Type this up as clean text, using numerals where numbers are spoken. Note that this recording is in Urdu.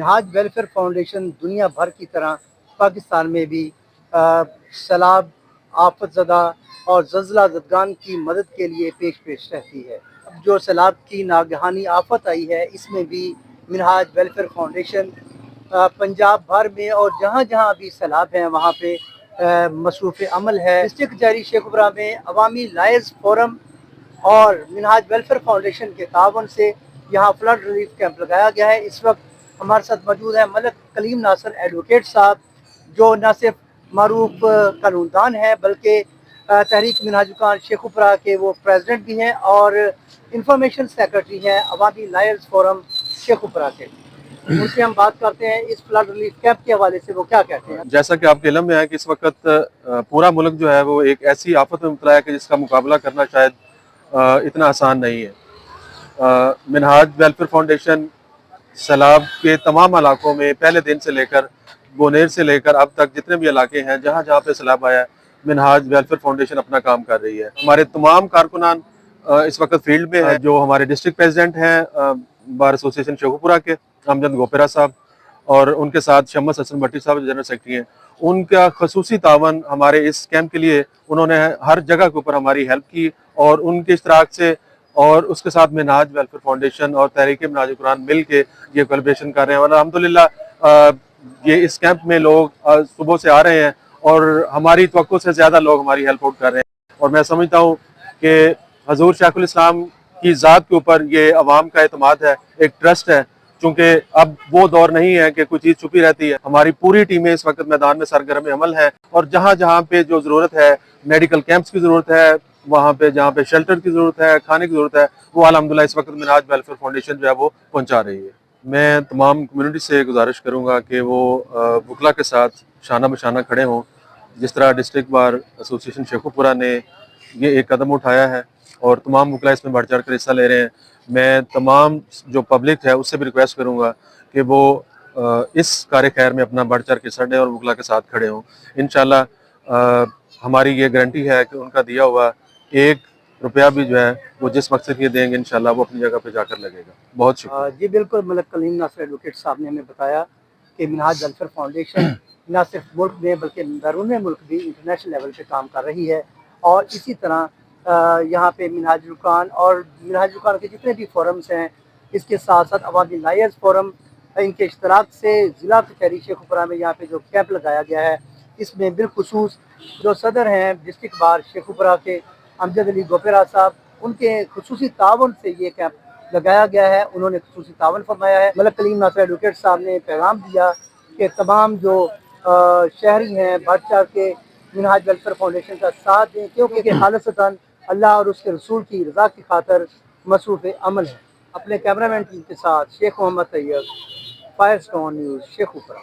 منہاج ویلفیئر فاؤنڈیشن دنیا بھر کی طرح پاکستان میں بھی سیلاب، آفت زدہ اور زلزلہ زدگان کی مدد کے لیے پیش رہتی ہے۔ جو سیلاب کی ناگہانی آفت آئی ہے، اس میں بھی منہاج ویلفیئر فاؤنڈیشن پنجاب بھر میں اور جہاں جہاں بھی سیلاب ہیں وہاں پہ مصروف عمل ہے۔ ڈسٹرکٹ کچہری شیخ اپرا میں عوامی لائز فورم اور منہاج ویلفیئر فاؤنڈیشن کے تعاون سے یہاں فلڈ ریلیف کیمپ لگایا گیا ہے۔ اس وقت ہمارے ساتھ موجود ہے ملک کلیم ناصر ایڈوکیٹ صاحب، جو نہ صرف معروف قانون دان ہے بلکہ تحریک منہاج القرآن شیخ اپرا کے وہ پریزیڈنٹ بھی ہیں اور انفارمیشن سیکرٹری ہیں عوامی لائز فورم شیخ اپرا کے۔ ان سے ہم بات کرتے ہیں اس فلڈ ریلیف کیمپ کے حوالے سے وہ کیا کہتے ہیں۔ جیسا کہ آپ کے علم میں ہے کہ اس وقت پورا ملک جو ہے وہ ایک ایسی آفت میں مبتلا ہے کہ جس کا مقابلہ کرنا شاید اتنا آسان نہیں ہے۔ منہاج ویلفیئر فاؤنڈیشن سیلاب کے تمام علاقوں میں پہلے دن سے لے کر بونیر سے لے کر اب تک جتنے بھی علاقے ہیں جہاں جہاں پہ سیلاب آیا ہے، منہاج ویلفیئر فاؤنڈیشن اپنا کام کر رہی ہے۔ ہمارے تمام کارکنان اس وقت فیلڈ میں ہیں۔ جو ہمارے ڈسٹرکٹ پریزیڈنٹ ہیں بار ایسوسیشن شیخ اپرا کے، امجد گوپرا صاحب، اور ان کے ساتھ شمس حسن بٹی صاحب جنرل سیکرٹری ہیں، ان کا خصوصی تعاون ہمارے اس کیمپ کے لیے، انہوں نے ہر جگہ کے اوپر ہماری ہیلپ کی اور ان کے اشتراک سے اور اس کے ساتھ منہاج ویلفیئر فاؤنڈیشن اور تحریک منہاج القرآن مل کے یہ کولیبریشن کر رہے ہیں اور الحمدللہ یہ اس کیمپ میں لوگ صبح سے آ رہے ہیں اور ہماری توقع سے زیادہ لوگ ہماری ہیلپ آؤٹ کر رہے ہیں۔ اور میں سمجھتا ہوں کہ حضور شیخ الاسلام کی ذات کے اوپر یہ عوام کا اعتماد ہے، ایک ٹرسٹ ہے، چونکہ اب وہ دور نہیں ہے کہ کوئی چیز چھپی رہتی ہے۔ ہماری پوری ٹیمیں اس وقت میدان میں سرگرم عمل ہیں اور جہاں جہاں پہ جو ضرورت ہے، میڈیکل کیمپس کی ضرورت ہے، وہاں پہ جہاں پہ شیلٹر کی ضرورت ہے، کھانے کی ضرورت ہے، وہ الحمدللہ اس وقت منہاج ویلفیئر فاؤنڈیشن جو ہے وہ پہنچا رہی ہے۔ میں تمام کمیونٹی سے گزارش کروں گا کہ وہ وکلا کے ساتھ شانہ بشانہ کھڑے ہوں، جس طرح ڈسٹرکٹ بار ایسوسیشن شیخ اپرا نے یہ ایک قدم اٹھایا ہے اور تمام وکلا اس میں بڑھ چڑھ کر حصہ لے رہے ہیں۔ میں تمام جو پبلک ہے اس سے بھی ریکویسٹ کروں گا کہ وہ اس کار خیر میں اپنا بڑھ چڑھ کے حصہ لیں اور وکلا کے ساتھ کھڑے ہوں۔ انشاءاللہ ہماری یہ گارنٹی ہے کہ ان کا دیا ہوا 1 روپیہ بھی جو ہے وہ جس مقصد کے دیں گے انشاءاللہ وہ اپنی جگہ پہ جا کر لگے گا۔ بہت شکریہ۔ جی بالکل، ملک کلیم ناصر ایڈوکیٹ صاحب نے ہمیں بتایا کہ منہاج ویلفیئر فاؤنڈیشن نہ صرف ملک میں بلکہ بیرون ملک بھی انٹرنیشنل لیول پہ کام کر رہی ہے اور اسی طرح یہاں پہ منہاج القرآن اور منہاج القرآن کے جتنے بھی فورمز ہیں، اس کے ساتھ ساتھ عوامی لائز فورم، ان کے اشتراک سے ضلع کچہری شیخ اپرا میں یہاں پہ جو کیمپ لگایا گیا ہے، اس میں بالخصوص جو صدر ہیں ڈسٹرکٹ بار شیخ اپرا کے امجد علی گوپرا صاحب، ان کے خصوصی تعاون سے یہ کیمپ لگایا گیا ہے، انہوں نے خصوصی تعاون فرمایا ہے۔ ملک کلیم ناصر ایڈوکیٹ صاحب نے پیغام دیا کہ تمام جو شہری ہیں بڑھ چڑھ کے منہاج ویلفیئر فاؤنڈیشن کا ساتھ دیں، کیونکہ خالصتاً اللہ اور اس کے رسول کی رضا کی خاطر مصروف عمل ہے۔ اپنے کیمرہ مین ٹیم کے ساتھ شیخ محمد طیب، فائر سٹون نیوز، شیخ اپرا۔